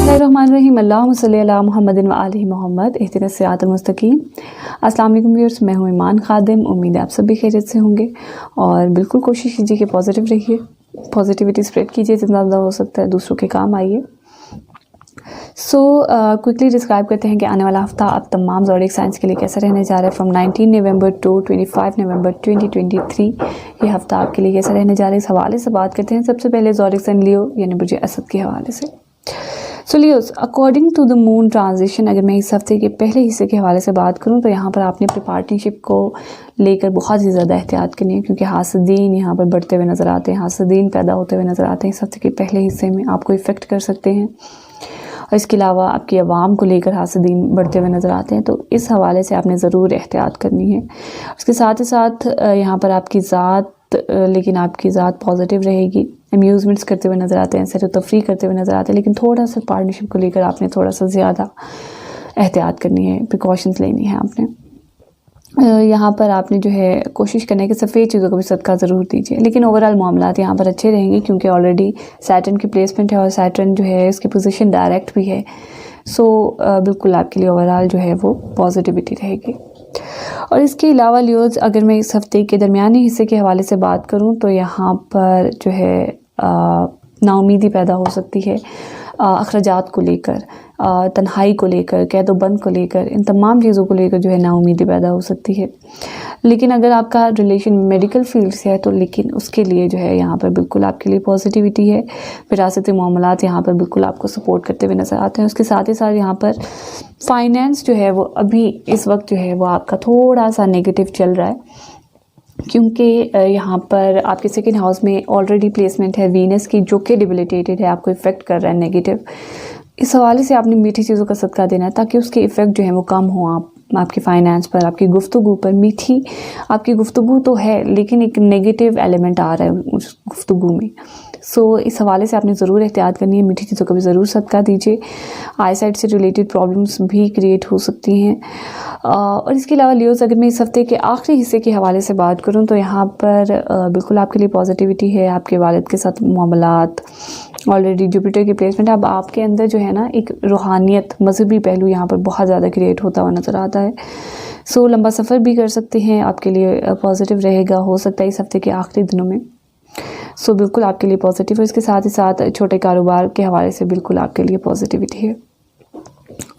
बिस्मिल्लाहिर्रहमानिर्रहीम अल्लाहुम्मा सल्ली अला मुहम्मदिन व आलि मोहम्मद इहदिनस सिरातल मुस्तकीम। अस्सलाम वालेकुम व्यूअर्स, मैं हूँ ईमान खादिम। उम्मीद है आप सभी खैरियत से होंगे और बिल्कुल कोशिश कीजिए कि पॉजिटिव रहिए, पॉजिटिविटी स्प्रेड कीजिए जितना ज़्यादा हो सकता है, दूसरों के काम आइए। क्विकली डिस्क्राइब करते हैं कि आने वाला हफ्ता अब तमाम ज़ोडिक साइंस के लिए कैसा रहने जा रहा है। फ्रॉम 19 नवंबर टू 25 नवंबर 2023 ये हफ्ता आपके लिए कैसा रहने जा रहा है, इस हवाले से बात करते हैं। सबसे पहले ज़ोडिक साइन लियो यानी बुर्ज असद के हवाले से। So Leos, according to the moon transition, अगर मैं इस हफ्ते के पहले हिस्से के हवाले से बात करूं तो यहाँ पर आपने अपनी पार्टनरशिप को लेकर बहुत ही ज़्यादा एहतियात करनी है, क्योंकि हासदीन यहाँ पर बढ़ते हुए नज़र आते हैं, हासदीन पैदा होते हुए नज़र आते हैं। इस हफ्ते के पहले हिस्से में आपको इफ़ेक्ट कर सकते हैं और इसके अलावा आपकी आवाम को लेकर हासदीन बढ़ते हुए नज़र आते हैं। तो इस हवाले से आपने ज़रूर एहतियात करनी है। उसके साथ ही साथ यहाँ पर आपकी ज़ात, लेकिन आपकी ज़ात पॉजिटिव रहेगी, अम्यूज़मेंट्स करते हुए नज़र आते हैं, सैर व तफरीह करते हुए नज़र आते हैं, लेकिन थोड़ा सा पार्टनरशिप को लेकर आपने थोड़ा सा ज़्यादा एहतियात करनी है, प्रिकॉशंस लेनी है आपने। यहाँ पर आपने जो है कोशिश करना है कि सफ़ेद चीज़ों का भी सदका ज़रूर दीजिए, लेकिन ओवरऑल मामलात यहाँ पर अच्छे रहेंगे क्योंकि ऑलरेडी सैटर्न की प्लेसमेंट है और सैटर्न जो है इसकी पोजीशन डायरेक्ट भी है। बिल्कुल आपके लिए ओवरऑल जो है वो पॉजिटिविटी रहेगी। और इसके अलावा लियोज, अगर मैं इस हफ्ते के दरमियानी हिस्से के हवाले से बात करूँ तो यहाँ पर जो है नाउमीदी पैदा हो सकती है अखराजात को लेकर, तन्हाई को लेकर, कैद बंद को लेकर, इन तमाम चीज़ों को लेकर जो है नाउमीदी पैदा हो सकती है। लेकिन अगर आपका रिलेशन मेडिकल फील्ड से है तो लेकिन उसके लिए जो है यहाँ पर बिल्कुल आपके लिए पॉजिटिविटी है। विरासती मामलात यहाँ पर बिल्कुल आपको सपोर्ट करते हुए नज़र आते हैं। उसके साथ ही साथ यहाँ पर फाइनेंस जो है वो अभी इस वक्त जो है वो आपका थोड़ा सा नेगेटिव चल रहा है, क्योंकि यहाँ पर आपके सेकेंड हाउस में ऑलरेडी प्लेसमेंट है वीनस की, जो कि डिबिलिटेटेड है, आपको इफ़ेक्ट कर रहा है नेगेटिव। इस हवाले से आपने मीठी चीज़ों का सदका देना है ताकि उसके इफ़ेक्ट जो है वो कम हो आपकी फ़ाइनेंस पर, आपकी गुफ्तगू पर। मीठी आपकी गुफ्तगू तो है लेकिन एक नेगेटिव एलिमेंट आ रहा है उस गुफ्तगू में। इस हवाले से आपने ज़रूर एहतियात करनी है, मीठी चीज़ों का भी ज़रूर सदका दीजिए। आई साइट से रिलेटेड प्रॉब्लम्स भी क्रिएट हो सकती हैं। और इसके अलावा लियोज, अगर मैं इस हफ्ते के आखिरी हिस्से के हवाले से बात करूं तो यहाँ पर बिल्कुल आपके लिए पॉजिटिविटी है। आपके वालिद के साथ मामलात, ऑलरेडी जुपिटर की प्लेसमेंट, अब आपके अंदर जो है ना एक रूहानियत, मजहबी पहलू यहाँ पर बहुत ज़्यादा क्रिएट होता हुआ नज़र आता है। लंबा सफ़र भी कर सकते हैं, आपके लिए पॉजिटिव रहेगा, हो सकता है इस हफ्ते के आखिरी दिनों में। बिल्कुल आपके लिए पॉजिटिव है। इसके साथ ही साथ छोटे कारोबार के हवाले से बिल्कुल आपके लिए पॉजिटिविटी है।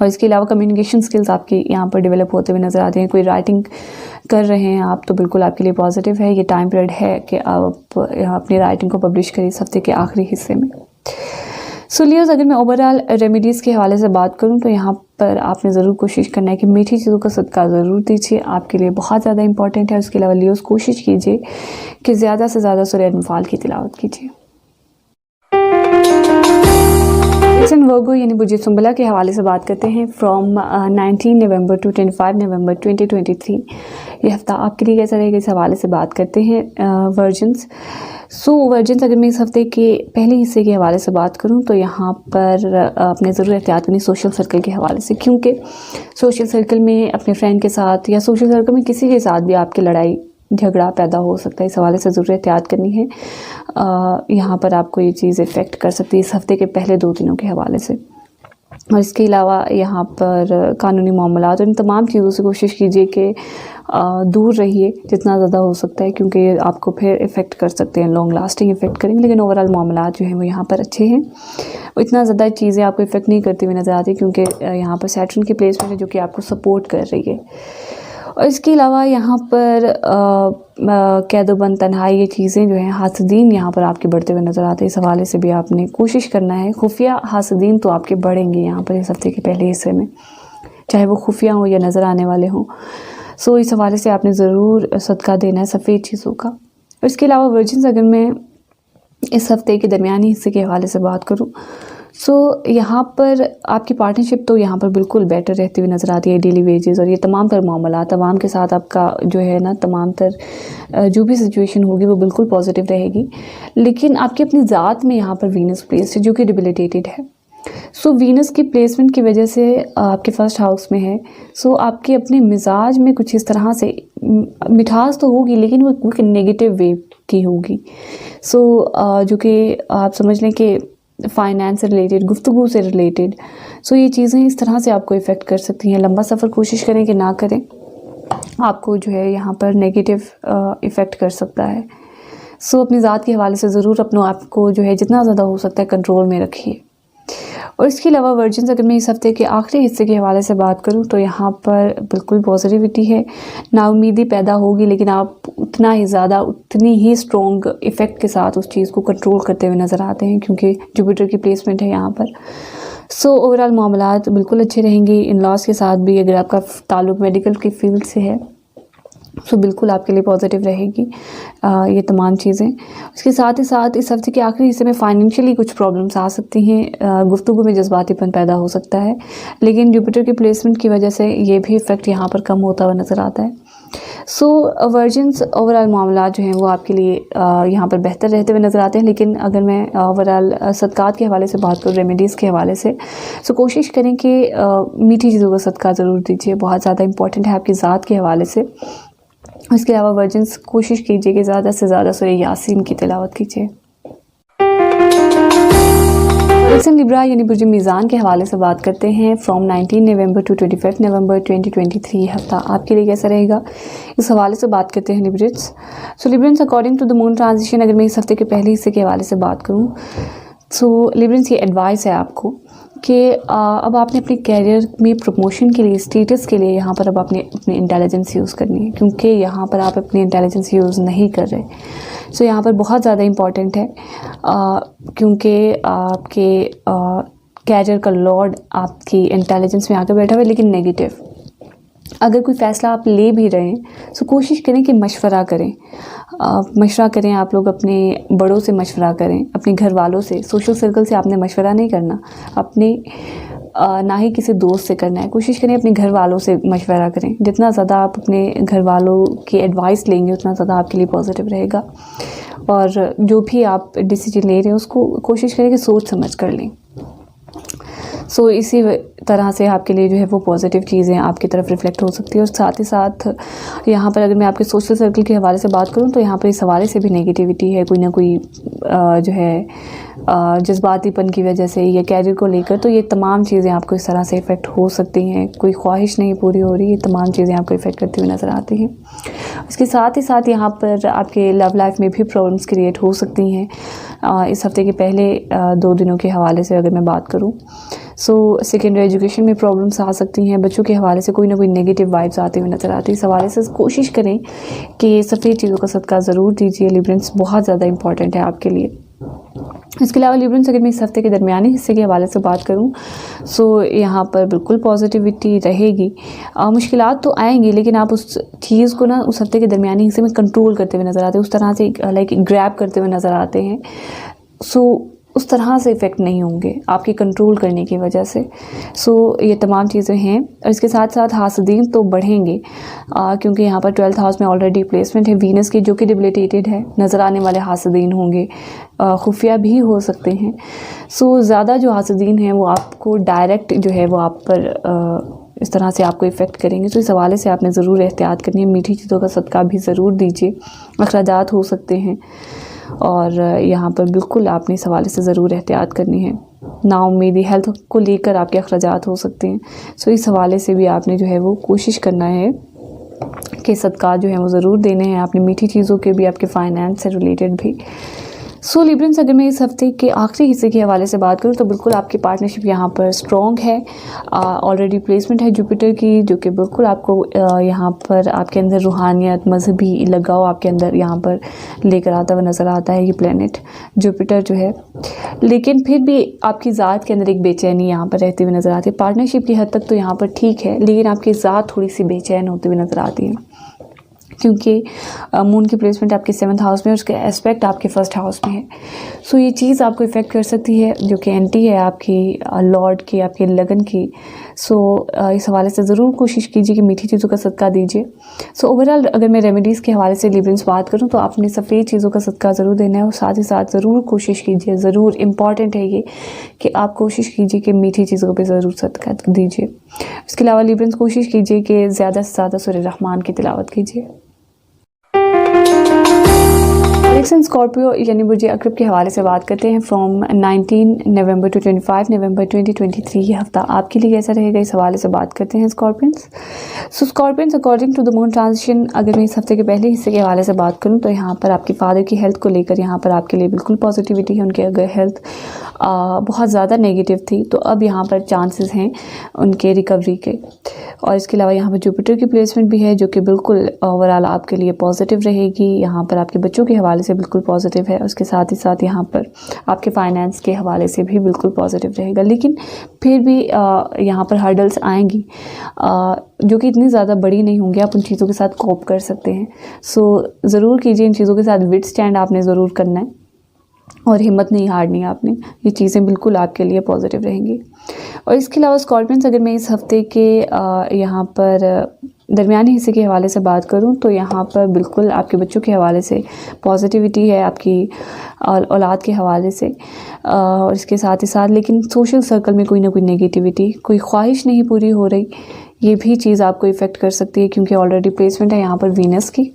और इसके अलावा कम्युनिकेशन स्किल्स आपकी यहाँ पर डेवलप होते हुए नज़र आते हैं। कोई राइटिंग कर रहे हैं आप तो बिल्कुल आपके लिए पॉजिटिव है। ये टाइम पीरियड है कि आप अपनी राइटिंग को पब्लिश करें इस हफ्ते के आखिरी हिस्से में। लियोज, अगर मैं ओवरऑल रेमेडीज़ के हवाले से बात करूँ तो यहाँ पर आपने ज़रूर कोशिश करना है कि मीठी चीज़ों का सदका ज़रूर दीजिए, आपके लिए बहुत ज़्यादा इंपॉर्टेंट है। उसके अलावा लियोज, कोशिश कीजिए कि ज़्यादा से ज़्यादा सूरह अनफाल की तिलावत कीजिए। वर्गो यानी बुर्ज सुंबला के हवाले से बात करते हैं। फ्रॉम 19 नवंबर टू 25 नवंबर 2023 ये हफ्ता आपके लिए कैसा रहेगा, इस हवाले से बात करते हैं। वर्जिन्स, वर्जिन्स, अगर मैं इस हफ्ते के पहले हिस्से के हवाले से बात करूं तो यहाँ पर अपने ज़रूर एहतियात करनी सोशल सर्कल के हवाले से, क्योंकि सोशल सर्कल में अपने फ्रेंड के साथ या सोशल सर्कल में किसी के साथ भी आपकी लड़ाई झगड़ा पैदा हो सकता है। इस हवाले से ज़रूर एहतियात करनी है। यहाँ पर आपको ये चीज़ इफ़ेक्ट कर सकती है इस हफ्ते के पहले 2 दिनों के हवाले से। और इसके अलावा यहाँ पर कानूनी मामलात और इन तमाम चीज़ों से कोशिश कीजिए कि दूर रहिए जितना ज़्यादा हो सकता है, क्योंकि ये आपको फिर इफ़ेक्ट कर सकते हैं, लॉन्ग लास्टिंग इफ़ेक्ट करेंगे। लेकिन ओवरऑल मामलात जो हैं वो यहाँ पर अच्छे हैं, इतना ज़्यादा चीज़ें आपको इफ़ेक्ट नहीं करती हुई नज़र आती, क्योंकि यहाँ पर सैटर्न की प्लेसमेंट है जो कि आपको सपोर्ट कर रही है। और इसके अलावा यहाँ पर कैदोबंद, तन्हाई, ये चीज़ें जो हैं, हासदीन यहाँ पर आपके बढ़ते हुए नज़र आते हैं। इस हवाले से भी आपने कोशिश करना है। खुफिया हासदीन तो आपके बढ़ेंगे यहाँ पर इस हफ्ते के पहले हिस्से में, चाहे वो खुफिया हो या नज़र आने वाले हों। इस हवाले से आपने ज़रूर सदका देना है सफ़ेद चीज़ों का। और इसके अलावा वर्जिन्स, अगर मैं इस हफ्ते के दरमियानी हिस्से के हवाले से बात करूँ यहाँ पर आपकी पार्टनरशिप तो यहाँ पर बिल्कुल बेटर रहती हुई नज़र आती है। डेली वेजेस और ये तमाम तर मामलात, तमाम के साथ आपका जो है ना तमाम तर जो भी सिचुएशन होगी वो बिल्कुल पॉजिटिव रहेगी। लेकिन आपकी अपनी ज़ात में यहाँ पर वीनस प्लेस है जो कि डिबिलिटेटेड है। सो वीनस की प्लेसमेंट की वजह से आपके फर्स्ट हाउस में है। सो आपके अपने मिजाज में कुछ इस तरह से मिठास तो होगी, लेकिन वो नेगेटिव वे की होगी। सो जो कि आप समझ लें कि फाइनेंस से रिलेटेड, गुफ्तगू से रिलेटेड। सो ये चीज़ें इस तरह से आपको इफ़ेक्ट कर सकती हैं। लंबा सफ़र कोशिश करें कि ना करें, आपको जो है यहाँ पर नेगेटिव इफ़ेक्ट कर सकता है। सो अपनी ज़ात के हवाले से ज़रूर अपने आप को जो है जितना ज़्यादा हो सकता है कंट्रोल में रखिए। और इसके अलावा वर्जिन्स, अगर मैं इस हफ्ते के आखिरी हिस्से के हवाले से बात करूं तो यहाँ पर बिल्कुल पॉजिटिविटी है, नाउमीदी पैदा होगी, लेकिन आप उतना ही ज़्यादा, उतनी ही स्ट्रॉन्ग इफ़ेक्ट के साथ उस चीज़ को कंट्रोल करते हुए नज़र आते हैं, क्योंकि जुपिटर की प्लेसमेंट है यहाँ पर। सो ओवरऑल मामलात बिल्कुल अच्छे रहेंगे। इन लॉज के साथ भी अगर आपका ताल्लुक़ मेडिकल की फील्ड से है सो बिल्कुल आपके लिए पॉजिटिव रहेगी ये तमाम चीज़ें। उसके साथ ही साथ इस हफ्ते के आखिरी हिस्से में फाइनेंशियली कुछ प्रॉब्लम्स आ सकती हैं, गुफ्तगू में जज्बातीपन पैदा हो सकता है, लेकिन जुपिटर की प्लेसमेंट की वजह से ये भी इफ़ेक्ट यहाँ पर कम होता हुआ नज़र आता है। सो वर्जिन्स ओवरऑल मामला जो हैं वो आपके लिए यहाँ पर बेहतर रहते हुए नज़र आते हैं। लेकिन अगर मैं ओवरऑल सदक़ात के हवाले से बात करूँ, रेमेडीज़ के हवाले से, सो कोशिश करें कि मीठी चीज़ों का सदका ज़रूर दीजिए, बहुत ज़्यादा इंपॉर्टेंट है आपकी ज़ात के हवाले से। इसके अलावा वर्जिन्स कोशिश कीजिए कि ज़्यादा से ज़्यादा सूरह यासीन की तिलावत कीजिए। लिब्रा यानी बुर्ज मीज़ान के हवाले से बात करते हैं। फ्रॉम 19 नवंबर टू 25 नवंबर 2023 हफ्ता आपके लिए कैसा रहेगा, इस हवाले से बात करते हैं Librans. So Librans according to the moon transition, अगर मैं इस हफ्ते के पहले हिस्से के हवाले से बात करूँ सो लिब्रियंस, ये एडवाइस है आपको कि अब आपने अपने कैरियर में प्रमोशन के लिए, स्टेटस के लिए यहाँ पर अब आपने अपनी इंटेलिजेंस यूज़ करनी है, क्योंकि यहाँ पर आप अपनी इंटेलिजेंस यूज़ नहीं कर रहे। सो यहाँ पर बहुत ज़्यादा इम्पॉर्टेंट है, क्योंकि आपके कैरियर का लॉर्ड आपकी इंटेलिजेंस में आकर बैठा हुआ है, लेकिन नेगेटिव। अगर कोई फ़ैसला आप ले भी रहे हैं सो कोशिश करें कि मशवरा करें, मशवरा करें। आप लोग अपने बड़ों से मशवरा करें, अपने घर वालों से, सोशल सर्कल से आपने मशवरा नहीं करना, अपने ना ही किसी दोस्त से करना है। कोशिश करें अपने घर वालों से मशवरा करें। जितना ज़्यादा आप अपने घर वालों की एडवाइस लेंगे उतना ज़्यादा आपके लिए पॉजिटिव रहेगा। और जो भी आप डिसीजन ले रहे हैं उसको कोशिश करें कि सोच समझ कर लें। सो इसी तरह से आपके लिए जो है वो पॉजिटिव चीज़ें आपकी तरफ रिफ्लेक्ट हो सकती है। और साथ ही साथ यहाँ पर अगर मैं आपके सोशल सर्कल के हवाले से बात करूँ तो यहाँ पर इस हवाले से भी नेगेटिविटी है, कोई ना कोई जो है जज्बातीपन की वजह से या कैरियर को लेकर, तो ये तमाम चीज़ें आपको इस तरह से इफ़ेक्ट हो सकती हैं। कोई ख्वाहिश नहीं पूरी हो रही, ये तमाम चीज़ें आपको इफ़ेक्ट करती हुई नज़र आती हैं। इसके साथ ही साथ यहाँ पर आपके लव लाइफ में भी प्रॉब्लम्स क्रिएट हो सकती हैं। इस हफ्ते के पहले 2 दिनों के हवाले से अगर मैं बात करूँ सो सेकेंडरी एजुकेशन में प्रॉब्लम्स आ सकती हैं। बच्चों के हवाले से कोई ना कोई नेगेटिव वाइब्स आते हुए नज़र आती है। इस हवाले से कोशिश करें कि सफ़ेद चीज़ों का सदका ज़रूर दीजिए। लिब्रेंस बहुत ज़्यादा इंपॉर्टेंट है आपके लिए। इसके अलावा लिब्रेंस, अगर मैं इस हफ्ते के दरमियानी हिस्से के हवाले से बात करूं सो यहाँ पर बिल्कुल पॉजिटिविटी रहेगी। मुश्किलात तो आएंगी, लेकिन आप उस चीज़ को ना उस हफ्ते के दरमियानी हिस्से में कंट्रोल करते हुए नज़र आते हैं, उस तरह से लाइक ग्रैब करते हुए नज़र आते हैं। सो उस तरह से इफ़ेक्ट नहीं होंगे आपकी कंट्रोल करने की वजह से। सो ये तमाम चीज़ें हैं। और इसके साथ साथ हासदीन तो बढ़ेंगे, क्योंकि यहाँ पर 12th हाउस में ऑलरेडी प्लेसमेंट है वीनस की, जो कि डिबिलिटेटेड है। नज़र आने वाले हासदीन होंगे, खुफिया भी हो सकते हैं। सो ज़्यादा जो हासदीन हैं वो आपको डायरेक्ट जो है वो आप पर इस तरह से आपको इफ़ेक्ट करेंगे। तो इस हवाले से आपने ज़रूर एहतियात करनी है। मीठी चीज़ों का सदका भी ज़रूर दीजिए, अखराजात हो सकते हैं, और यहाँ पर बिल्कुल आपने इस हवाले से ज़रूर एहतियात करनी है। नाउम्मीदी, हेल्थ को लेकर आपके अखराजात हो सकते हैं। सो इस हवाले से भी आपने जो है वो कोशिश करना है कि सदका जो है वो ज़रूर देने हैं आपने, मीठी चीज़ों के भी, आपके फाइनेंस से रिलेटेड भी। सो लिब्रेंस, अगर मैं इस हफ्ते के आखिरी हिस्से के हवाले से बात करूँ तो बिल्कुल आपकी पार्टनरशिप यहाँ पर स्ट्रॉन्ग है। ऑलरेडी प्लेसमेंट है जुपिटर की, जो कि बिल्कुल आपको यहाँ पर आपके अंदर रूहानियत, मजहबी लगाव आपके अंदर यहाँ पर लेकर आता हुआ नज़र आता है ये प्लेनेट जुपिटर जो है। लेकिन फिर भी आपकी ज़ात के अंदर एक बेचैनी यहाँ पर रहती हुई नज़र आती है। पार्टनरशिप की हद तक तो यहाँ पर ठीक है, लेकिन आपकी ज़ात थोड़ी सी बेचैन होती हुई नज़र आती है, क्योंकि मून की प्लेसमेंट आपके 7th हाउस में, उसके एस्पेक्ट आपके 1st हाउस में है। सो ये चीज़ आपको इफ़ेक्ट कर सकती है, जो कि एंटी है आपकी लॉर्ड की, आपके लगन की। सो इस हवाले से ज़रूर कोशिश कीजिए कि मीठी चीज़ों का सदका दीजिए। सो ओवरऑल अगर मैं रेमेडीज़ के हवाले से लिब्रेंस बात करूँ तो आपने सफ़ेद चीज़ों का सदका ज़रूर देना है, और साथ ही साथ ज़रूर कोशिश कीजिए, ज़रूर इम्पॉर्टेंट है ये कि आप कोशिश कीजिए कि मीठी चीज़ों पे ज़रूर सदका दीजिए। इसके अलावा लिब्रेंस कोशिश कीजिए कि ज़्यादा से ज़्यादा सूरह रहमान की तिलावत कीजिए। स्कॉर्पियो यानी बुर्ज अक़रब के हवाले से बात करते हैं। फ्रॉम 19 नवंबर टू 25 नवंबर 2023 ये हफ्ता आपके लिए कैसा रहेगा, इस हवाले से बात करते हैं scorpions. So scorpions according to the moon transition, अगर मैं इस हफ्ते के पहले हिस्से के हवाले से बात करूं तो यहाँ पर आपके फादर की हेल्थ को लेकर यहाँ पर आपके लिए बिल्कुल पॉजिटिविटी है। उनकी अगर हेल्थ बहुत ज़्यादा नेगेटिव थी तो अब यहाँ पर चांसेस हैं उनके रिकवरी के। और इसके अलावा यहाँ पर जुपिटर की प्लेसमेंट भी है, जो कि बिल्कुल ओवरऑल आपके लिए पॉजिटिव रहेगी। यहाँ पर आपके बच्चों के हवाले से बिल्कुल पॉजिटिव है, उसके साथ ही साथ यहाँ पर आपके फाइनेंस के हवाले से भी बिल्कुल पॉजिटिव रहेगा। लेकिन फिर भी यहाँ पर हर्डल्स आएंगी जो कि इतनी ज़्यादा बड़ी नहीं होंगी, आप उन चीज़ों के साथ कोप कर सकते हैं। सो ज़रूर कीजिए, इन चीज़ों के साथ विद स्टैंड आपने ज़रूर करना है और हिम्मत नहीं हारनी है आपने। ये चीज़ें बिल्कुल आपके लिए पॉजिटिव रहेंगी। और इसके अलावा स्कॉर्पियंस, अगर मैं इस हफ्ते के यहाँ पर दरमियानी हिस्से के हवाले से बात करूं तो यहाँ पर बिल्कुल आपके बच्चों के हवाले से पॉजिटिविटी है, आपकी औलाद के हवाले से। और इसके साथ ही साथ लेकिन सोशल सर्कल में कोई ना कोई नेगेटिविटी, कोई ख्वाहिश नहीं पूरी हो रही, ये भी चीज़ आपको इफ़ेक्ट कर सकती है, क्योंकि ऑलरेडी प्लेसमेंट है यहाँ पर वीनस की।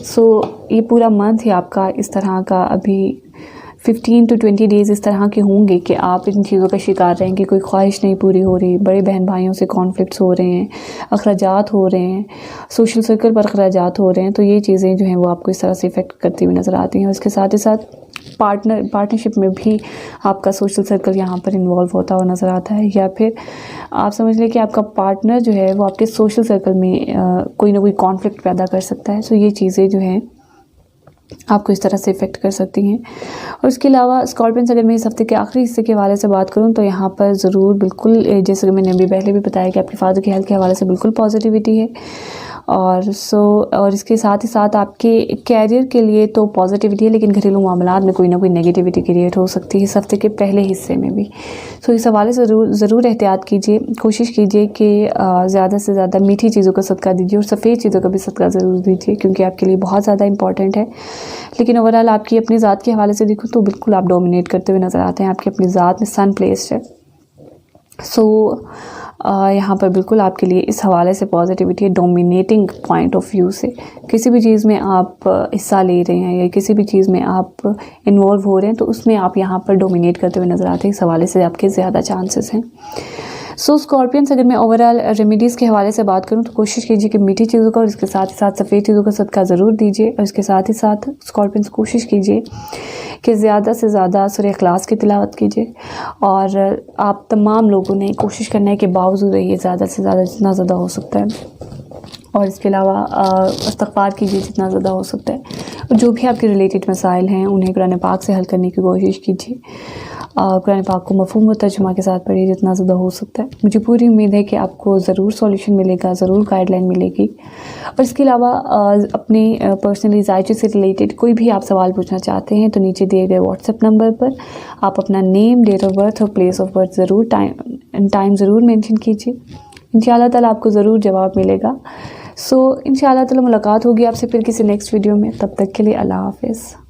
सो ये पूरा मंथ है आपका इस तरह का, अभी 15 to 20 डेज़ इस तरह के होंगे कि आप इन चीज़ों का शिकार रहेंगे। कोई ख्वाहिश नहीं पूरी हो रही, बड़े बहन भाइयों से कॉन्फ्लिक्ट्स हो रहे हैं, अखराजात हो रहे हैं, सोशल सर्कल पर अखराजात हो रहे हैं। तो ये चीज़ें जो हैं वो आपको इस तरह से इफ़ेक्ट करती हुई नज़र आती हैं। उसके साथ ही साथ पार्टनरशिप में भी आपका सोशल सर्कल यहाँ पर इन्वॉल्व होता हुआ नज़र आता है, या फिर आप समझ लें कि आपका पार्टनर जो है वो आपके सोशल सर्कल में कोई ना कोई कॉन्फ्लिक्ट पैदा कर सकता है। सो ये चीज़ें जो हैं आपको इस तरह से इफ़ेक्ट कर सकती हैं। और इसके अलावा स्कॉर्पियंस, अगर मैं इस हफ्ते के आखिरी हिस्से के हवाले से बात करूं तो यहाँ पर ज़रूर बिल्कुल, जैसे कि मैंने अभी पहले भी बताया कि आपके फादर की हेल्थ के हवाले से बिल्कुल पॉजिटिविटी है। और इसके साथ ही साथ आपके कैरियर के लिए तो पॉजिटिविटी है, लेकिन घरेलू मामलात में कोई ना कोई नेगेटिविटी क्रिएट हो सकती है इस हफ्ते के पहले हिस्से में भी। सो इस हवाले से ज़रूर एहतियात कीजिए, कोशिश कीजिए कि ज़्यादा से ज़्यादा मीठी चीज़ों का सदका दीजिए और सफ़ेद चीज़ों का भी सदका ज़रूर दीजिए, क्योंकि आपके लिए बहुत ज़्यादा इंपॉर्टेंट है। लेकिन ओवरऑल आपकी अपनी ज़ात के हवाले से देखूँ तो बिल्कुल आप डोमिनेट करते हुए नज़र आते हैं, आपकी अपनी ज़ात में सन प्लेस्ड है। सो यहाँ पर बिल्कुल आपके लिए इस हवाले से पॉजिटिविटी है, डोमिनेटिंग पॉइंट ऑफ व्यू से। किसी भी चीज़ में आप हिस्सा ले रहे हैं या किसी भी चीज़ में आप इन्वॉल्व हो रहे हैं तो उसमें आप यहाँ पर डोमिनेट करते हुए नज़र आते हैं। इस हवाले से आपके ज़्यादा चांसेस हैं। सो स्कॉर्पियंस, अगर मैं ओवरऑल रेमेडीज़ के हवाले से बात करूं तो कोशिश कीजिए कि मीठी चीज़ों का और इसके साथ ही साथ सफ़ेद चीज़ों का सदका ज़रूर दीजिए। और इसके साथ ही साथ स्कॉर्पियंस कोशिश कीजिए कि ज़्यादा से ज़्यादा सूरह इखलास की तिलावत कीजिए। और आप तमाम लोगों ने कोशिश करना है कि बावजूद रहिए ज़्यादा से ज़्यादा, जितना ज़्यादा हो सकता है। और इसके अलावा इस्तग़फ़ार कीजिए जितना ज़्यादा हो सकता है। और जो भी आपके रिलेटेड मसाइल हैं उन्हें कुरान पाक से हल करने की कोशिश कीजिए। कुरान पाक को मफ़हूम व तर्जुमा के साथ पढ़िए जितना ज़्यादा हो सकता है। मुझे पूरी उम्मीद है कि आपको ज़रूर सॉल्यूशन मिलेगा, ज़रूर गाइडलाइन मिलेगी। और इसके अलावा अपनी पर्सनल एंजाइटी से रिलेटेड कोई भी आप सवाल पूछना चाहते हैं तो नीचे दिए गए व्हाट्सएप नंबर पर आप अपना नेम, डेट ऑफ बर्थ और प्लेस ऑफ बर्थ ज़रूर टाइम ज़रूर मेंशन कीजिए। इंशाअल्लाह ताला आपको ज़रूर जवाब मिलेगा। सो इंशाअल्लाह ताला मुलाकात होगी आपसे फिर किसी नेक्स्ट वीडियो में। तब तक के लिए अल्लाह हाफ़िज़।